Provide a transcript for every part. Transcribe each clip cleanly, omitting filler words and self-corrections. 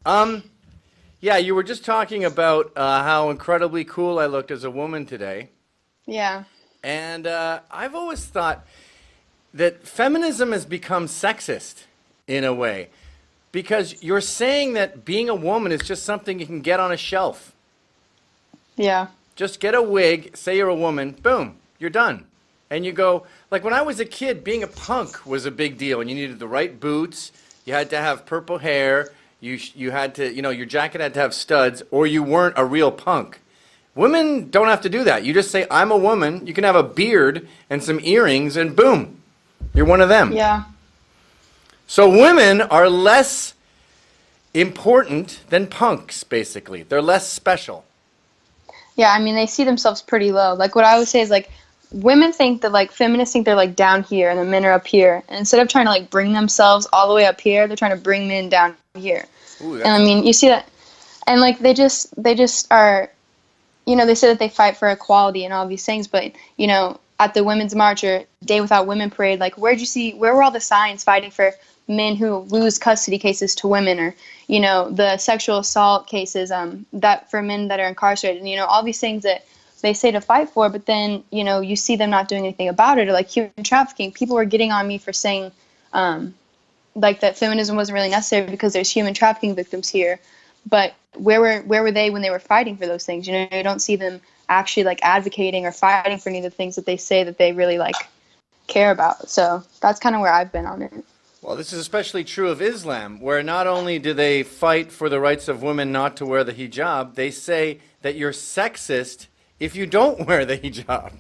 Um, yeah, you were just talking about how incredibly cool I looked as a woman today. Yeah. And I've always thought that feminism has become sexist in a way because you're saying that being a woman is just something you can get on a shelf. Yeah. Just get a wig, say you're a woman, boom, you're done. And you go, like when I was a kid, being a punk was a big deal, and you needed the right boots, you had to have purple hair, you had to, your jacket had to have studs, or you weren't a real punk. Women don't have to do that. You just say, I'm a woman, you can have a beard and some earrings, and boom, you're one of them. Yeah. So women are less important than punks, basically. They're less special. Yeah, I mean, they see themselves pretty low. Like, what I would say is, like, women think that, like, feminists think they're, like, down here and the men are up here. And instead of trying to, like, bring themselves all the way up here, they're trying to bring men down here. Ooh, And, I that's mean, you see that. And, like, they just are, they say that they fight for equality and all these things, but, at the Women's March or Day Without Women parade, like, where were all the signs fighting for men who lose custody cases to women, or, the sexual assault cases, that for men that are incarcerated, and, all these things that they say to fight for, but then, you see them not doing anything about it, or like human trafficking. People were getting on me for saying, um, like, that feminism wasn't really necessary because there's human trafficking victims here. But where were they when they were fighting for those things? You don't see them actually like advocating or fighting for any of the things that they say that they really like care about. So that's kind of where I've been on it. Well, this is especially true of Islam, where not only do they fight for the rights of women not to wear the hijab, they say that you're sexist if you don't wear the hijab.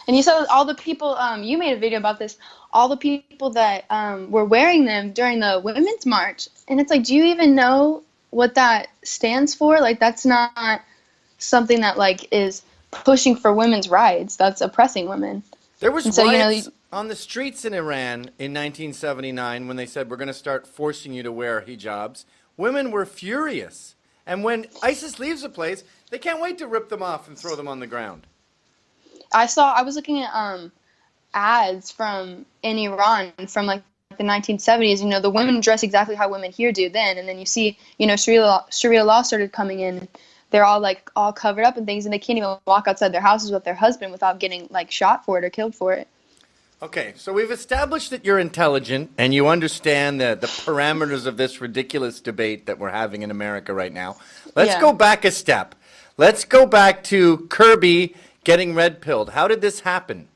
And you saw all the people. You made a video about this. All the people that were wearing them during the Women's March, and it's like, do you even know what that stands for? Like, that's not something that like is pushing for women's rights. That's oppressing women. There was And so, riots on the streets in Iran in 1979 when they said we're going to start forcing you to wear hijabs. Women were furious. And when ISIS leaves a place, they can't wait to rip them off and throw them on the ground. I was looking at ads from in Iran from like the 1970s. The women dress exactly how women here do then, and then you see, Sharia law started coming in. They're all like all covered up and things, and they can't even walk outside their houses with their husband without getting like shot for it or killed for it. Okay, so we've established that you're intelligent and you understand the parameters of this ridiculous debate that we're having in America right now. Let's Yeah. go back a step. Let's go back to Kerby getting red pilled. How did this happen?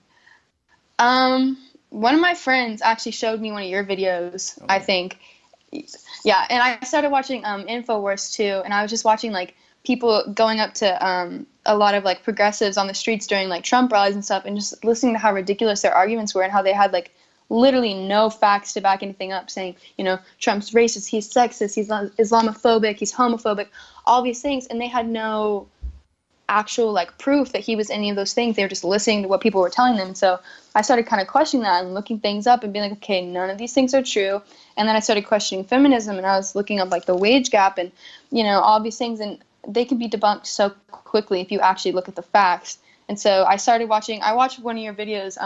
One of my friends actually showed me one of your videos, I Oh. think. Yeah, and I started watching Infowars too, and I was just watching like people going up to a lot of like progressives on the streets during like Trump rallies and stuff, and just listening to how ridiculous their arguments were and how they had like literally no facts to back anything up, saying, Trump's racist, he's sexist, he's Islamophobic, he's homophobic, all these things, and they had no actual like proof that he was any of those things. They were just listening to what people were telling them. So I started kind of questioning that and looking things up and being like, okay, none of these things are true. And then I started questioning feminism, and I was looking up like the wage gap and all these things, and they can be debunked so quickly if you actually look at the facts. And so I started watching. I watched one of your videos,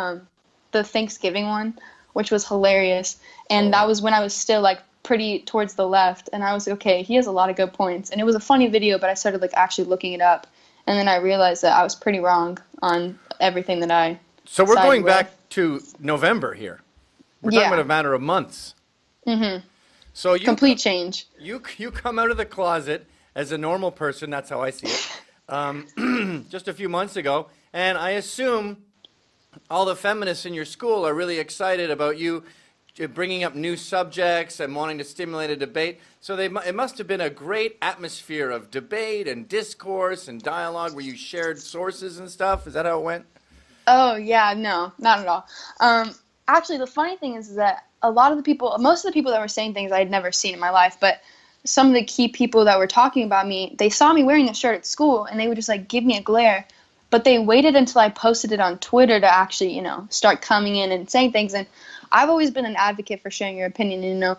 the Thanksgiving one, which was hilarious, and that Oh. was when I was still like pretty towards the left, and I was like, okay, he has a lot of good points, and it was a funny video, but I started like actually looking it up, and then I realized that I was pretty wrong on everything that I So we're sided going with. back to November here. We're talking about a Yeah. matter of months. So Complete change. you come out of the closet as a normal person. That's how I see it. Just a few months ago, and I assume all the feminists in your school are really excited about you bringing up new subjects and wanting to stimulate a debate. So it must have been a great atmosphere of debate and discourse and dialogue where you shared sources and stuff. Is that how it went? Oh yeah, no, not at all. Actually, the funny thing is that most of the people that were saying things I had never seen in my life, but some of the key people that were talking about me, they saw me wearing a shirt at school, and they would just like give me a glare. But they waited until I posted it on Twitter to actually, start coming in and saying things. And I've always been an advocate for sharing your opinion,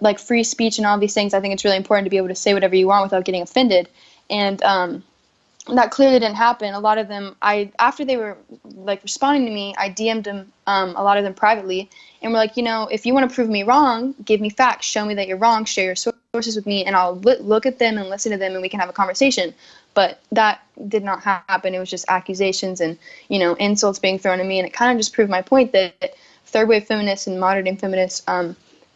like free speech and all these things. I think it's really important to be able to say whatever you want without getting offended. And that clearly didn't happen. A lot of them, after they were like responding to me, I DM'd them, a lot of them privately, and were like, if you want to prove me wrong, give me facts, show me that you're wrong, share your sources. sources with me, and I'll look at them and listen to them, and we can have a conversation. But that did not happen. It was just accusations and, insults being thrown at me. And it kind of just proved my point that third wave feminists and modern day feminists,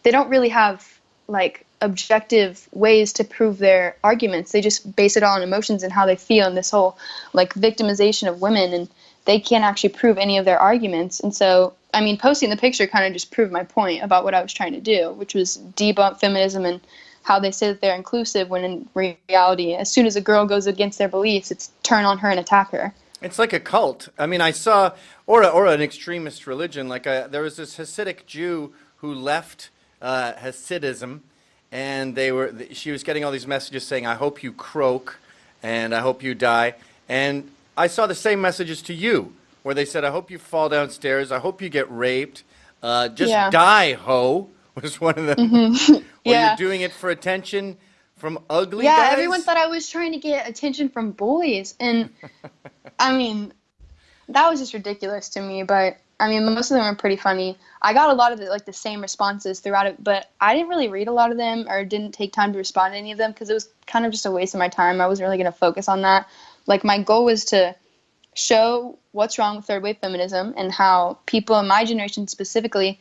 they don't really have like objective ways to prove their arguments. They just base it all on emotions and how they feel, and this whole like victimization of women, and they can't actually prove any of their arguments. And so, I mean, posting the picture kind of just proved my point about what I was trying to do, which was debunk feminism and how they say that they're inclusive, when in reality, as soon as a girl goes against their beliefs, it's turn on her and attack her. It's like a cult. I mean, I saw, or an extremist religion. Like there was this Hasidic Jew who left Hasidism, and she was getting all these messages saying, "I hope you croak, and I hope you die." And I saw the same messages to you, where they said, "I hope you fall downstairs. I hope you get raped. Just die, ho," was one of them. Mm-hmm. Well, Yeah. you're doing it for attention from ugly Yeah, guys? everyone thought I was trying to get attention from boys. And I mean, that was just ridiculous to me. But I mean, most of them were pretty funny. I got a lot of the same responses throughout it, but I didn't really read a lot of them or didn't take time to respond to any of them because it was kind of just a waste of my time. I wasn't really going to focus on that. Like, my goal was to show what's wrong with third wave feminism and how people in my generation specifically,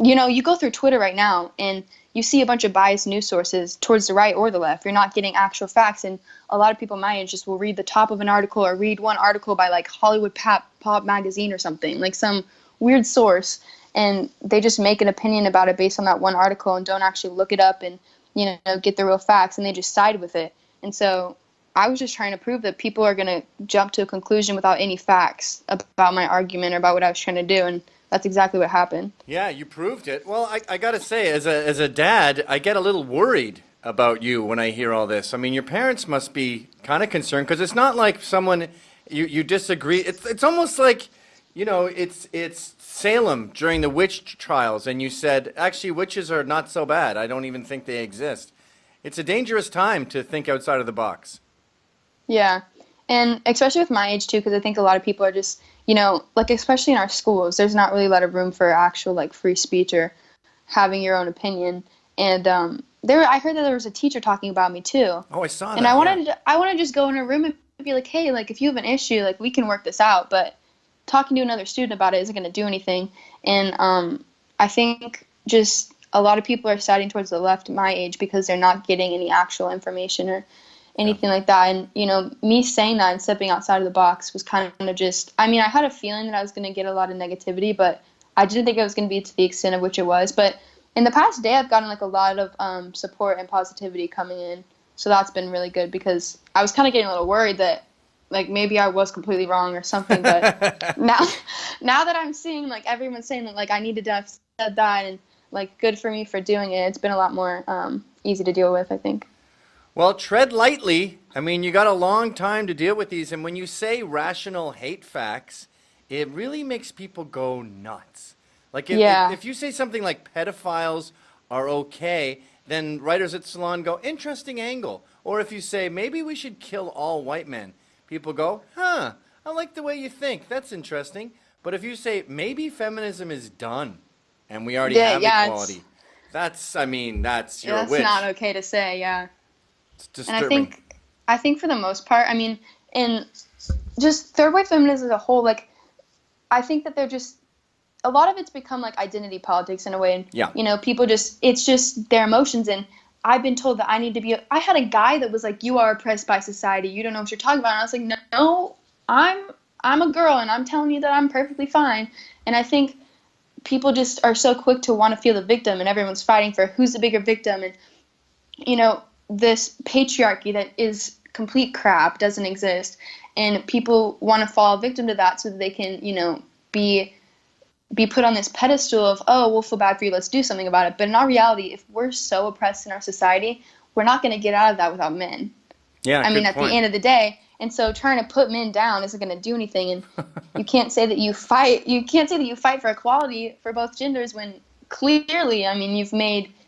you go through Twitter right now and you see a bunch of biased news sources towards the right or the left. You're not getting actual facts. And a lot of people my age just will read the top of an article or read one article by like Hollywood Pop magazine or something, like some weird source. And they just make an opinion about it based on that one article and don't actually look it up and, get the real facts, and they just side with it. And so I was just trying to prove that people are going to jump to a conclusion without any facts about my argument or about what I was trying to do. And that's exactly what happened. Yeah, you proved it. Well, I got to say, as a dad, I get a little worried about you when I hear all this. I mean, your parents must be kind of concerned because it's not like someone you disagree. It's almost like, it's Salem during the witch trials, and you said, actually, witches are not so bad. I don't even think they exist. It's a dangerous time to think outside of the box. Yeah. And especially with my age, too, because I think a lot of people are just, especially in our schools, there's not really a lot of room for actual, free speech or having your own opinion. And I heard that there was a teacher talking about me, too. Oh, I saw that. And I wanted to just go in a room and be like, hey, if you have an issue, we can work this out. But talking to another student about it isn't going to do anything. And I think just a lot of people are siding towards the left at my age because they're not getting any actual information or anything like that. And, me saying that and stepping outside of the box was kind of just, I had a feeling that I was going to get a lot of negativity, but I didn't think it was going to be to the extent of which it was. But in the past day, I've gotten a lot of support and positivity coming in. So that's been really good because I was kind of getting a little worried that maybe I was completely wrong or something. But now that I'm seeing everyone saying that I needed to have said that and good for me for doing it, it's been a lot more easy to deal with, I think. Well, tread lightly. I mean, you got a long time to deal with these. And when you say rational hate facts, it really makes people go nuts. If you say something like pedophiles are okay, then writers at Salon go, interesting angle. Or if you say, maybe we should kill all white men, people go, I like the way you think. That's interesting. But if you say, maybe feminism is done and we already have equality, that's your that's wish. Not okay to say, yeah. Disturbing. And I think for the most part, in just third wave feminism as a whole, I think that they're just, a lot of it's become identity politics in a way. And, people it's just their emotions. And I've been told that I had a guy that was like, you are oppressed by society. You don't know what you're talking about. And I was like, no, I'm a girl and I'm telling you that I'm perfectly fine. And I think people just are so quick to want to feel the victim, and everyone's fighting for who's the bigger victim. And, this patriarchy that is complete crap doesn't exist, and people want to fall victim to that so that they can, be put on this pedestal of, oh, we'll feel bad for you, let's do something about it. But in our reality, if we're so oppressed in our society, we're not going to get out of that without men. Yeah, at point. The end of the day. And so trying to put men down isn't going to do anything. And you can't say that you fight for equality for both genders when clearly,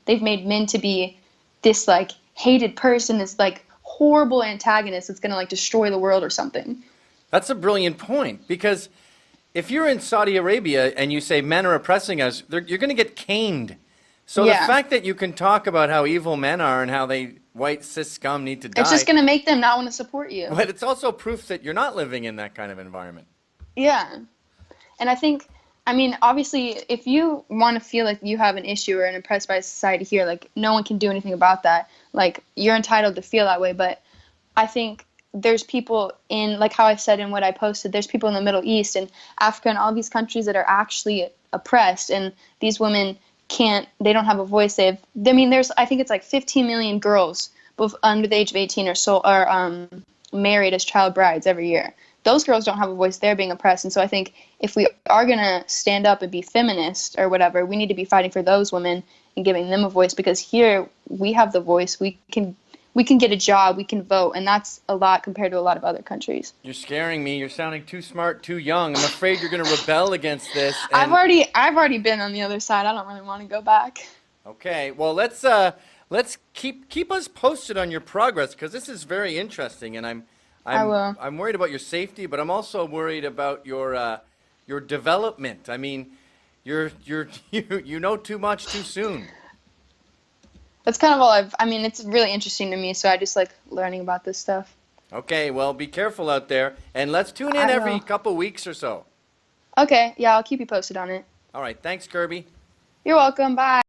they've made men to be this hated person, this horrible antagonist that's going to destroy the world or something. That's a brilliant point, because if you're in Saudi Arabia and you say men are oppressing us, you're going to get caned. So the Yeah. fact that you can talk about how evil men are and how they white cis scum need to It's die, just going to make them not want to support you. but it's also proof that you're not living in that kind of environment. Yeah. And I think, I mean, obviously, if you want to feel like you have an issue or an oppressed by society here, like, no one can do anything about that. Like, you're entitled to feel that way. But I think there's people in, like how I said in what I posted, there's people in the Middle East and Africa and all these countries that are actually oppressed. And these women they don't have a voice. I mean, I think it's like 15 million girls both under the age of 18 are married as child brides every year. Those girls don't have a voice. They're being oppressed. And so I think if we are going to stand up and be feminist or whatever, we need to be fighting for those women and giving them a voice, because here we have the voice. We can get a job, we can vote, and that's a lot compared to a lot of other countries. You're scaring me. You're sounding too smart, too young. I'm afraid you're going to rebel against this. I've And already been on the other side. I don't really want to go back. okay, well let's keep us posted on your progress, because this is very interesting, and I will. I'm worried about your safety, but I'm also worried about your development. I mean, you know too much too soon. That's kind of all I mean, it's really interesting to me, so I just like learning about this stuff. Okay, well, be careful out there, and let's tune in I every will. couple weeks or so. Okay, yeah, I'll keep you posted on it. All right, thanks, Kerby. You're welcome. Bye.